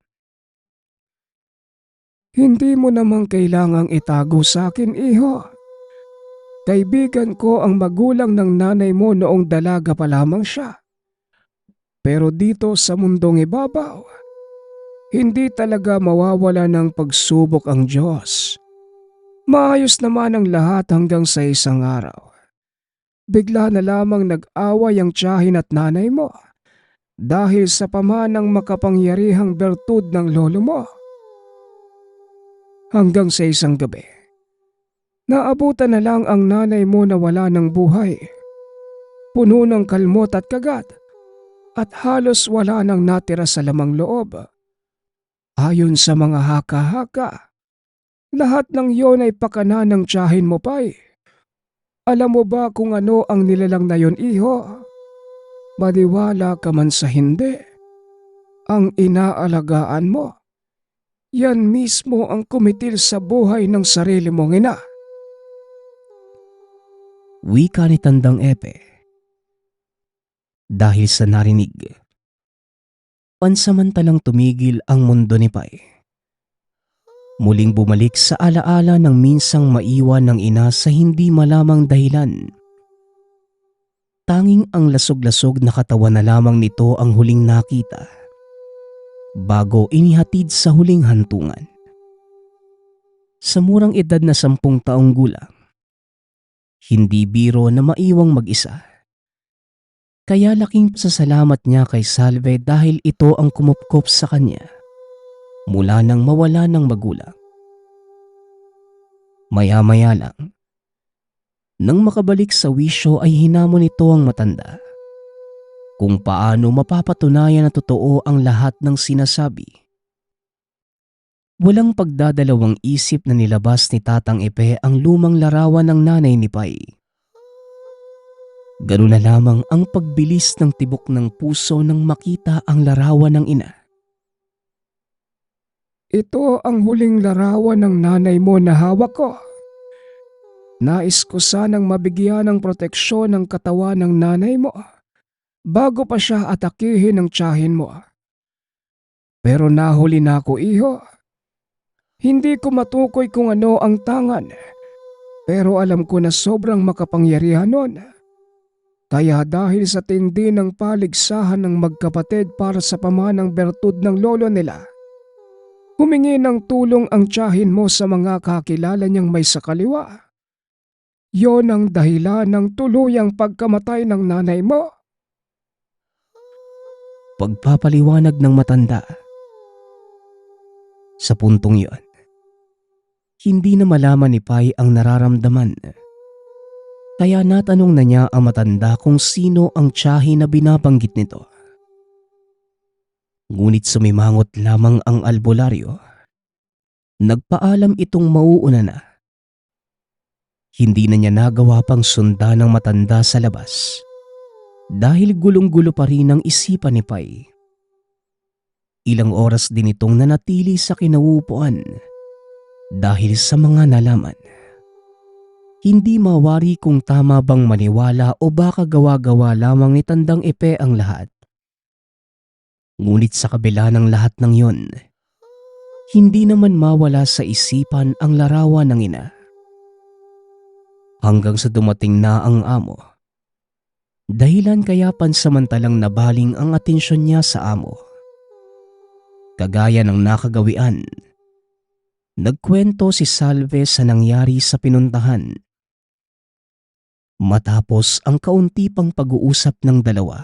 Hindi mo namang kailangang itago sa akin, iho. Kaibigan ko ang magulang ng nanay mo noong dalaga pa lamang siya. Pero dito sa mundong ibabaw, hindi talaga mawawala ng pagsubok ang Diyos. Maayos naman ang lahat hanggang sa isang araw. Bigla na lamang nag-away ang tiyahin at nanay mo dahil sa pamanang makapangyarihang bertud ng lolo mo. Hanggang sa isang gabi, naabutan na lang ang nanay mo na wala ng buhay. Puno ng kalmot at kagat at halos wala nang natira sa lamang loob. Ayon sa mga haka-haka, lahat ng yon ay pakana ng tiyahin mo, Pai. Alam mo ba kung ano ang nilalang na yon, iho? Maniwala ka man sa hindi, ang inaalagaan mo. Yan mismo ang kumitil sa buhay ng sarili mong ina. Wika ni Tandang Epe. Dahil sa narinig, pansamantalang tumigil ang mundo ni Pai. Muling bumalik sa alaala ng minsang maiwan ng ina sa hindi malamang dahilan. Tanging ang lasog-lasog na katawan na lamang nito ang huling nakita bago inihatid sa huling hantungan. Sa murang edad na 10 taong gulang, hindi biro na maiwang mag-isa. Kaya laking pasasalamat niya kay Salve dahil ito ang kumupkop sa kanya mula nang mawala ng magulang. Maya-maya lang, nang makabalik sa wisyo ay hinamon nito ang matanda kung paano mapapatunayan na totoo ang lahat ng sinasabi. Walang pagdadalawang isip na nilabas ni Tatang Epe ang lumang larawan ng nanay ni Pai. Ganun na lamang ang pagbilis ng tibok ng puso nang makita ang larawan ng ina. Ito ang huling larawan ng nanay mo na hawak ko. Nais ko sanang mabigyan ng proteksyon ng katawan ng nanay mo bago pa siya atakihin ng tiyahin mo. Pero nahuli na ako, iho. Hindi ko matukoy kung ano ang tangan, pero alam ko na sobrang makapangyarihan nun. Kaya dahil sa tindi ng paligsahan ng magkapatid para sa pamanang bertud ng lolo nila, humingi ng tulong ang tiyahin mo sa mga kakilala niyang may sakaliwa. Yon ang dahilan ng tuluyang pagkamatay ng nanay mo. Pagpapaliwanag ng matanda. Sa puntong yon, hindi na malaman ni Pai ang nararamdaman. Kaya natanong na niya ang matanda kung sino ang tiyahin na binabanggit nito. Ngunit sumimangot lamang ang albularyo. Nagpaalam itong mauuna na. Hindi na niya nagawa pang sundan ng matanda sa labas dahil gulong-gulo pa rin ang isipan ni Pai. Ilang oras din itong nanatili sa kinauupuan dahil sa mga nalaman. Hindi mawari kung tama bang maniwala o baka gawa-gawa lamang ni Tandang Epe ang lahat. Ngunit sa kabila ng lahat ng yon, hindi naman mawala sa isipan ang larawan ng ina. Hanggang sa dumating na ang amo. Dahilan kaya pansamantalang nabaling ang atensyon niya sa amo. Kagaya ng nakagawian, nagkwento si Salve sa nangyari sa pinuntahan. Matapos ang kaunti pang pag-uusap ng dalawa,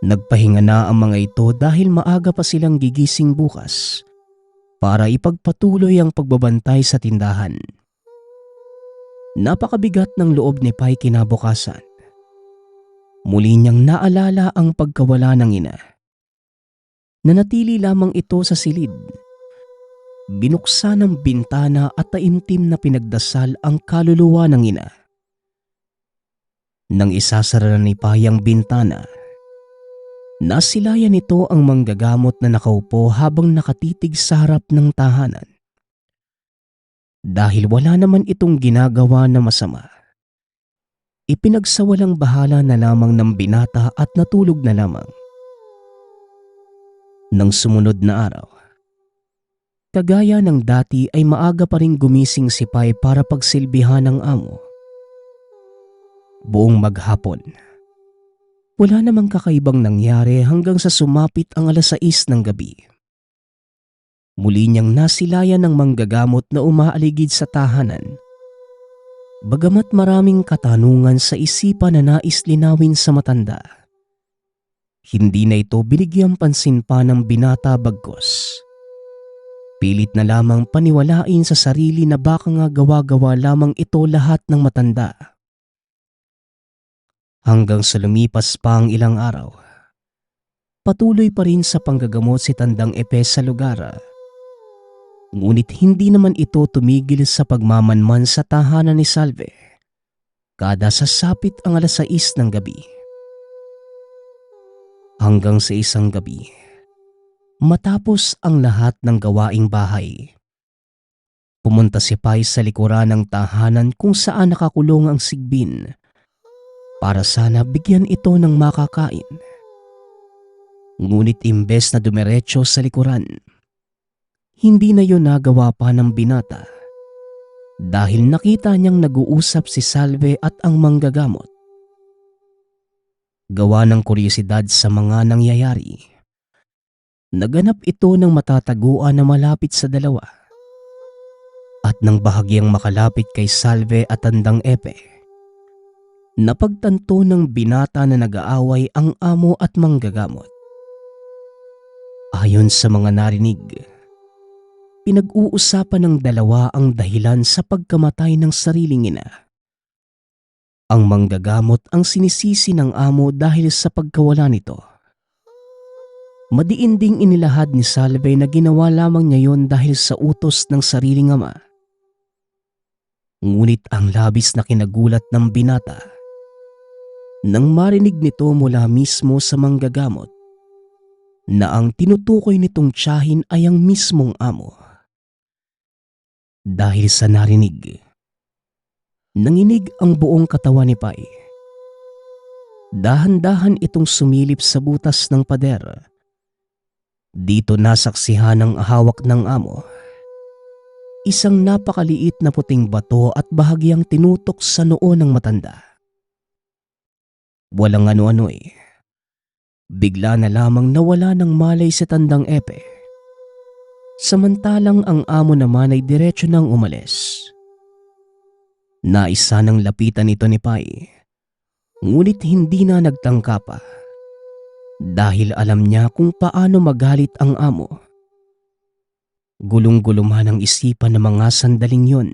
nagpahinga na ang mga ito dahil maaga pa silang gigising bukas para ipagpatuloy ang pagbabantay sa tindahan. Napakabigat ng loob ni Pai kinabukasan. Muli niyang naalala ang pagkawala ng ina. Nanatili lamang ito sa silid. Binuksan ng bintana at taimtim na pinagdasal ang kaluluwa ng ina. Nang isasara ni Pai ang bintana, nasilayan nito ang manggagamot na nakaupo habang nakatitig sa harap ng tahanan. Dahil wala naman itong ginagawa na masama, ipinagsawalang bahala na lamang ng binata at natulog na lamang. Nang sumunod na araw, kagaya ng dati ay maaga pa ring gumising si Pai para pagsilbihan ng amo. Buong maghapon, wala namang kakaibang nangyari hanggang sa sumapit ang 6:00 ng gabi. Muli niyang nasilayan ng manggagamot na umaaligid sa tahanan. Bagamat maraming katanungan sa isipan na nais linawin sa matanda, hindi na ito binigyang pansin pa ng binata bagkus. Pilit na lamang paniwalain sa sarili na baka nga gawa-gawa lamang ito lahat ng matanda. Hanggang sa lumipas pa ang ilang araw, patuloy pa rin sa panggagamot si Tandang Epe sa lugar. Ngunit hindi naman ito tumigil sa pagmamanman sa tahanan ni Salve kada sasapit ang 6:00 ng gabi. Hanggang sa isang gabi, Matapos ang lahat ng gawaing bahay, pumunta si Pai sa likuran ng tahanan kung saan nakakulong ang Sigbin para sana bigyan ito ng makakain. Ngunit imbes na dumiretso sa likuran, hindi na yun nagawa pa ng binata dahil nakita niyang nag-uusap si Salve at ang manggagamot. Gawa ng kuryosidad sa mga nangyayari, naganap ito ng matataguan na malapit sa dalawa. At nang bahagyang makalapit kay Salve at Tandang Epe, napagtanto ng binata na nag-aaway ang amo at manggagamot. Ayon sa mga narinig, pinag-uusapan ng dalawa ang dahilan sa pagkamatay ng sariling ina. Ang manggagamot ang sinisisi ng amo dahil sa pagkawala nito. Madiin ding inilahad ni Salve na ginawa lamang niya yon dahil sa utos ng sariling ama. Ngunit ang labis na kinagulat ng binata nang marinig nito mula mismo sa manggagamot na ang tinutukoy nitong tiyahin ay ang mismong amo. Dahil sa narinig, nanginig ang buong katawan ni Pai. Dahan-dahan itong sumilip sa butas ng pader. Dito nasaksihan ng hawak ng amo isang napakaliit na puting bato at bahagyang tinutok sa noo ng matanda. Walang ano-ano eh. Bigla na lamang nawala ng malay si Tandang Epe. Samantalang ang amo naman ay diretso nang umalis. Naisa ng lapitan ito ni Pai, ngunit hindi na nagtangka pa dahil alam niya kung paano magalit ang amo. Gulong-guluman ang isipan ng mga sandaling yon.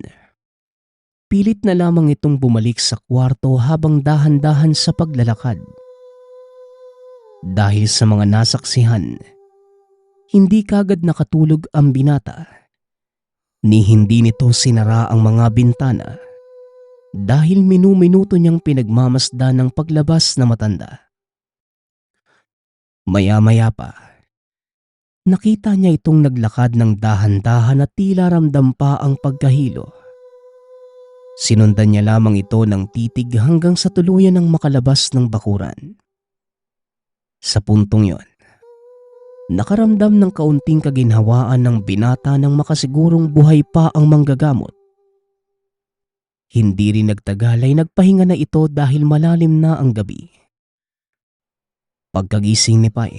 Pilit na lamang itong bumalik sa kwarto habang dahan-dahan sa paglalakad. Dahil sa mga nasaksihan, hindi kagad nakatulog ang binata. Ni hindi nito sinara ang mga bintana dahil minu-minuto niyang pinagmamasdan ng paglabas na matanda. Maya-maya pa, nakita niya itong naglakad ng dahan-dahan at tila ramdam pa ang pagkahilo. Sinundan niya lamang ito ng titig hanggang sa tuluyan ng makalabas ng bakuran. Sa puntong yon, nakaramdam ng kaunting kaginhawaan ng binata nang makasigurong buhay pa ang manggagamot. Hindi rin nagtagal ay nagpahinga na ito dahil malalim na ang gabi. Pagkagising ni Pai,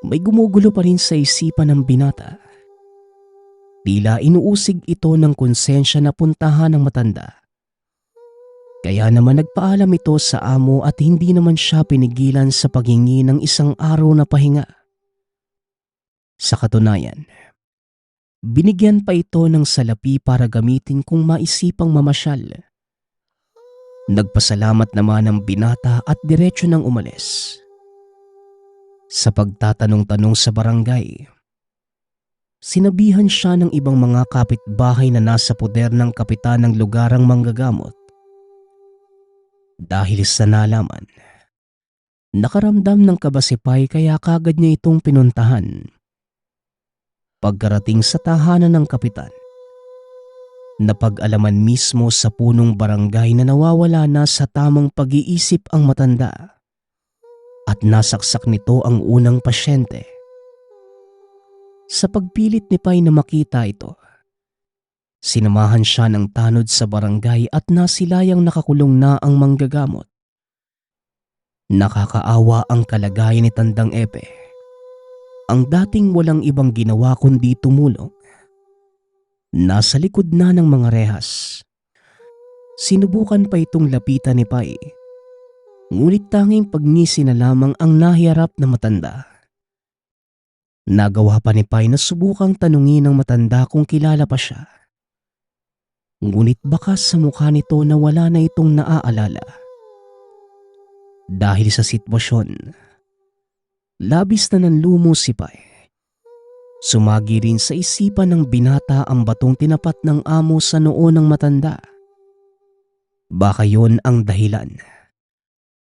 may gumugulo pa rin sa isipan ng binata. Tila inuusig ito ng konsensya na puntahan ng matanda. Kaya naman nagpaalam ito sa amo at hindi naman siya pinigilan sa paghingi ng isang araw na pahinga. Sa katunayan, binigyan pa ito ng salapi para gamitin kung maisipang mamasyal. Nagpasalamat naman ang binata at diretso nang umalis. Sa pagtatanong-tanong sa barangay, sinabihan siya ng ibang mga kapitbahay na nasa poder ng kapitan ng lugarang manggagamot. Dahil sa nalaman, nakaramdam ng kaba si Pai kaya kagad niya itong pinuntahan. Pagkarating sa tahanan ng kapitan, napag-alaman mismo sa punong barangay na nawawala na sa tamang pag-iisip ang matanda at nasaksak nito ang unang pasyente. Sa pagpilit ni Pai na makita ito, sinamahan siya ng tanod sa barangay at nasilayang nakakulong na ang manggagamot. Nakakaawa ang kalagayan ni Tandang Epe. Ang dating walang ibang ginawa kundi tumulong, nasa likod na ng mga rehas. Sinubukan pa itong lapitan ni Pai, ngunit tanging pagngisi na lamang ang nahiharap na matanda. Nagawa pa ni Pai na subukang tanungin ng matanda kung kilala pa siya. Ngunit baka sa mukha nito na wala na itong naaalala. Dahil sa sitwasyon, labis na nanlumo si Pai. Sumagi rin sa isipan ng binata ang batong tinapat ng amo sa noo ng matanda. Baka yon ang dahilan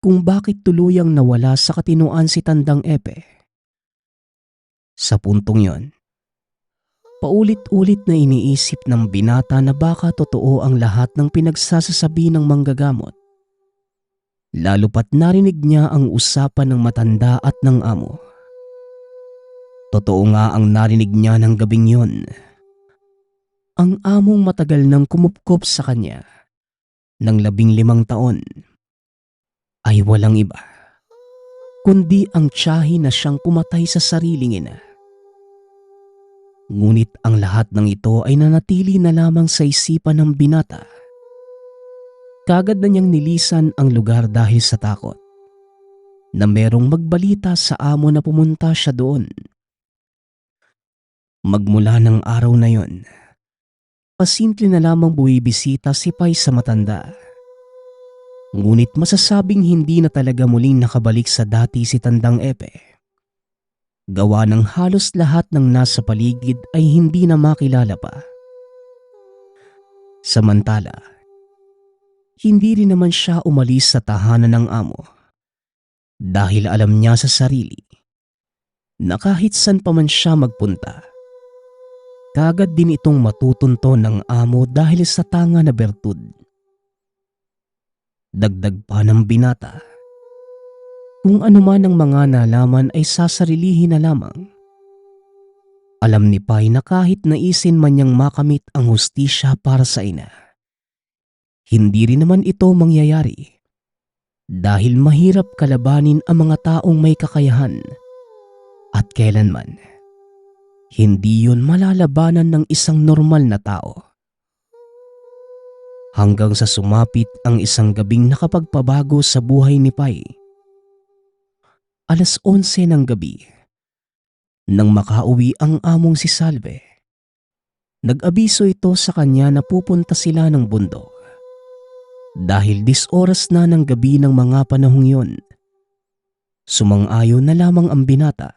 kung bakit tuluyang nawala sa katinoan si Tandang Epe. Sa puntong yon, paulit-ulit na iniisip ng binata na baka totoo ang lahat ng pinagsasasabi ng manggagamot. Lalo pat narinig niya ang usapan ng matanda at ng amo. Totoo nga ang narinig niya ng gabing yon. Ang among matagal nang kumupkop sa kanya ng 15 taon ay walang iba kundi ang tiyahin na siyang pumatay sa sariling ina. Ngunit ang lahat ng ito ay nanatili na lamang sa isipan ng binata. Kagad na niyang nilisan ang lugar dahil sa takot na merong magbalita sa amo na pumunta siya doon. Magmula ng araw na yon, pasimple na lamang buwibisita si Pai sa matanda. Ngunit masasabing hindi na talaga muling nakabalik sa dati si Tandang Epe. Gawa ng halos lahat ng nasa paligid ay hindi na makilala pa. Samantala, hindi rin naman siya umalis sa tahanan ng amo dahil alam niya sa sarili na kahit saan pa man siya magpunta, kagad din itong matutunto ng amo dahil sa tanga na bertud. Dagdag pa ng binata, kung ano man ang mga nalaman ay sasarilihin na lamang. Alam ni Pai na kahit naisin man niyang makamit ang hustisya para sa ina, hindi rin naman ito mangyayari dahil mahirap kalabanin ang mga taong may kakayahan at kailanman hindi yun malalabanan ng isang normal na tao. Hanggang sa sumapit ang isang gabing nakapagpabago sa buhay ni Pai. 11:00 ng gabi, nang makauwi ang among si Salve, nag-abiso ito sa kanya na pupunta sila ng bundok. Dahil 10 oras na ng gabi ng mga panahong yon, sumang-ayon na lamang ang binata.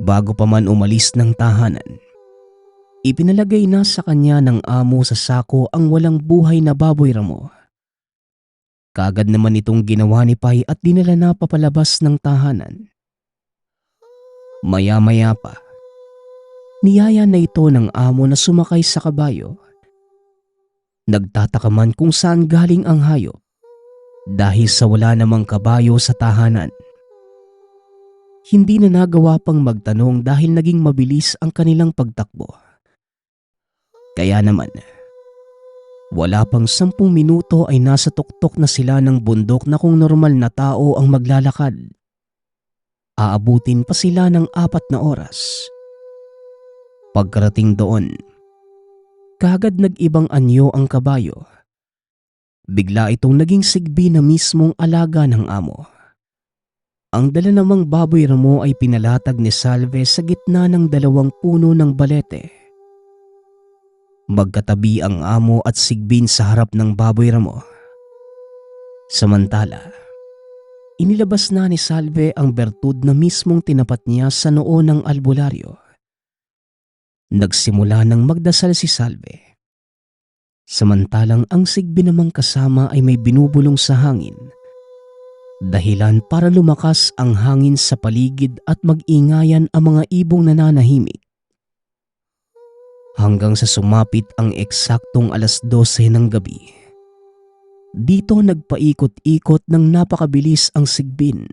Bago pa man umalis ng tahanan, ipinalagay na sa kanya ng amo sa sako ang walang buhay na baboy ramo. Kagad naman itong ginawa ni Pai at dinala na papalabas ng tahanan. Maya-maya pa, niyaya na ito ng amo na sumakay sa kabayo. Nagtataka man kung saan galing ang hayop dahil sa wala namang kabayo sa tahanan. Hindi na nagawa pang magtanong dahil naging mabilis ang kanilang pagtakbo. Kaya naman, wala pang 10 minuto ay nasa tuktok na sila ng bundok na kung normal na tao ang maglalakad. Aabutin pa sila ng 4 na oras. Pagkarating doon, kagad nag-ibang anyo ang kabayo. Bigla itong naging sigbi na mismong alaga ng amo. Ang dala namang baboy ramo ay pinalatag ni Salve sa gitna ng 2 puno ng balete. Magkatabi ang amo at sigbin sa harap ng baboy ramo. Samantala, inilabas na ni Salve ang bertud na mismong tinapat niya sa noo ng albularyo. Nagsimula ng magdasal si Salve. Samantalang ang sigbi namang kasama ay may binubulong sa hangin. Dahilan para lumakas ang hangin sa paligid at mag-ingayan ang mga ibong nananahimik. Hanggang sa sumapit ang eksaktong 12:00 ng gabi. Dito nagpaikot-ikot ng napakabilis ang sigbin.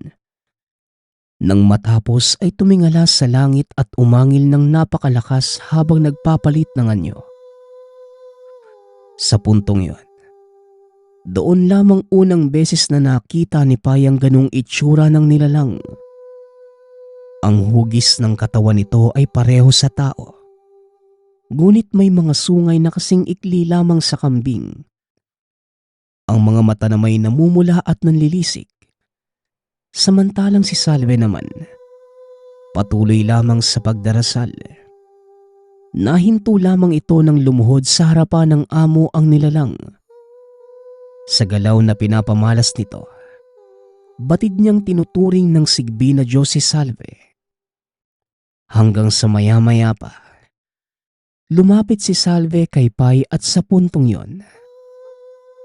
Nang matapos ay tumingala sa langit at umangil ng napakalakas habang nagpapalit ng anyo. Sa puntong yon, doon lamang unang beses na nakita ni Pai ang ganung itsura ng nilalang. Ang hugis ng katawan nito ay pareho sa tao. Ngunit may mga sungay na kasing ikli lamang sa kambing. Ang mga mata na may namumula at nanlilisik. Samantalang si Salve naman, patuloy lamang sa pagdarasal. Nahinto lamang ito nang lumuhod sa harapan ng amo ang nilalang. Sa galaw na pinapamalas nito, batid niyang tinuturing ng sigbi na Diyos si Salve. Hanggang sa maya-maya pa, lumapit si Salve kay Pai at sa puntong yon,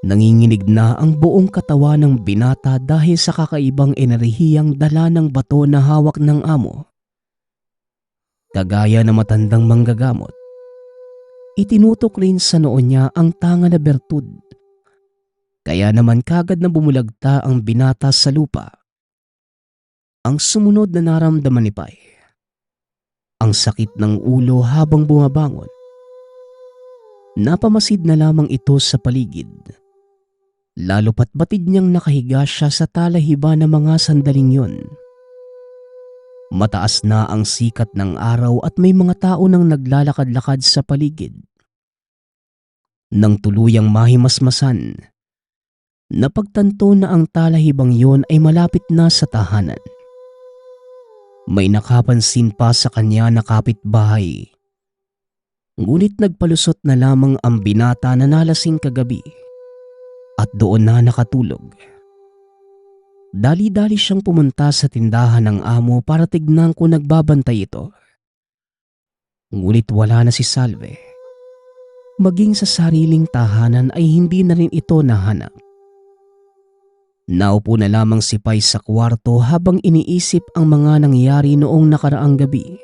nanginginig na ang buong katawan ng binata dahil sa kakaibang enerhiyang dala ng bato na hawak ng amo. Kagaya na matandang manggagamot, itinutok rin sa noo niya ang tanga na bertud. Kaya naman kagad na bumulagta ang binata sa lupa. Ang sumunod na naramdaman ni Pai, ang sakit ng ulo habang bumabangon. Napamasid na lamang ito sa paligid. Lalo pat batid niyang nakahiga siya sa talahiba ng mga sandaling yon. Mataas na ang sikat ng araw at may mga tao nang naglalakad-lakad sa paligid. Nang tuluyang mahimasmasan, napagtanto na ang talahibang yon ay malapit na sa tahanan. May nakapansin pa sa kanya na kapitbahay. Ngunit nagpalusot na lamang ang binata na nalasing kagabi at doon na nakatulog. Dali-dali siyang pumunta sa tindahan ng amo para tignan kung nagbabantay ito. Ngunit wala na si Salve. Maging sa sariling tahanan ay hindi na rin ito nahanap. Naupo na lamang si Pai sa kwarto habang iniisip ang mga nangyari noong nakaraang gabi.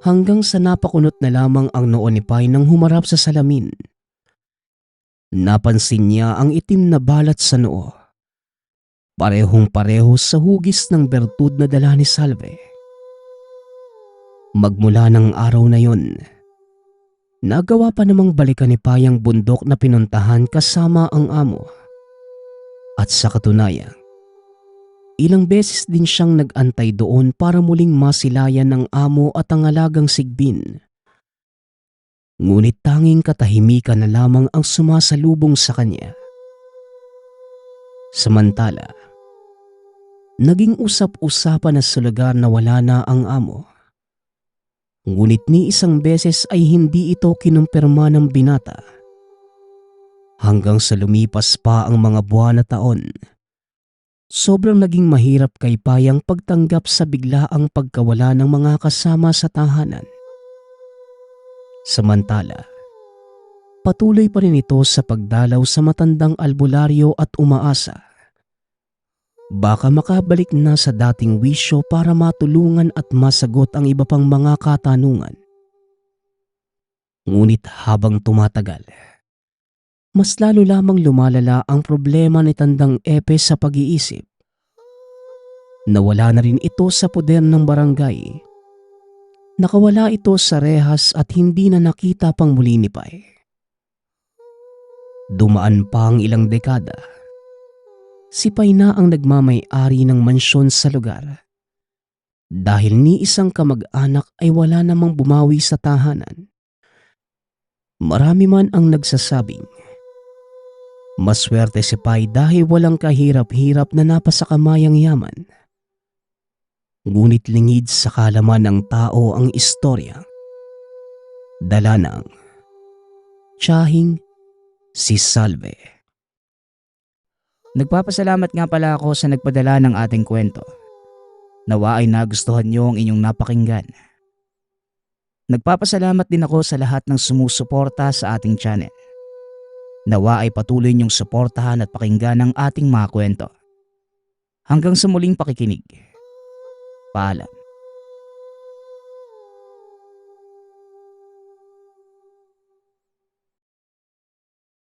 Hanggang sa napakunot na lamang ang noo ni Pai nang humarap sa salamin. Napansin niya ang itim na balat sa noo. Parehong-pareho sa hugis ng bertud na dala ni Salve. Magmula ng araw na yon, nagawa pa namang balikan ni Pai ang bundok na pinuntahan kasama ang amo. At sa katunayan, ilang beses din siyang nag-antay doon para muling masilayan ng amo at ang alagang Sigbin. Ngunit tanging katahimikan na lamang ang sumasalubong sa kanya. Samantala, naging usap-usapan na sa lugar na wala na ang amo. Ngunit ni isang beses ay hindi ito kinumpirma ng binata. Hanggang sa lumipas pa ang mga buwan na taon, sobrang naging mahirap kay Pai ang pagtanggap sa biglaang pagkawala ng mga kasama sa tahanan. Samantala, patuloy pa rin ito sa pagdalaw sa matandang albularyo at umaasa. Baka makabalik na sa dating wisyo para matulungan at masagot ang iba pang mga katanungan. Ngunit habang tumatagal, mas lalo lamang lumalala ang problema ni Tandang Epe sa pag-iisip. Nawala na rin ito sa poder ng barangay. Nakawala ito sa rehas at hindi na nakita pang muli ni Pai. Dumaan pa ang ilang dekada. Si Pai na ang nagmamay-ari ng mansyon sa lugar. Dahil ni isang kamag-anak ay wala namang bumawi sa tahanan. Marami man ang nagsasabing maswerte si Pai dahil walang kahirap-hirap na napasakamayang yaman. Ngunit lingid sa kalaman ng tao ang istorya. Dala ng tiyahing si Salve. Nagpapasalamat nga pala ako sa nagpadala ng ating kwento. Nawa ay nagustuhan niyo ang inyong napakinggan. Nagpapasalamat din ako sa lahat ng sumusuporta sa ating channel. Nawa ay patuloy niyong suportahan at pakinggan ang ating mga kwento. Hanggang sa muling pakikinig. Paalam.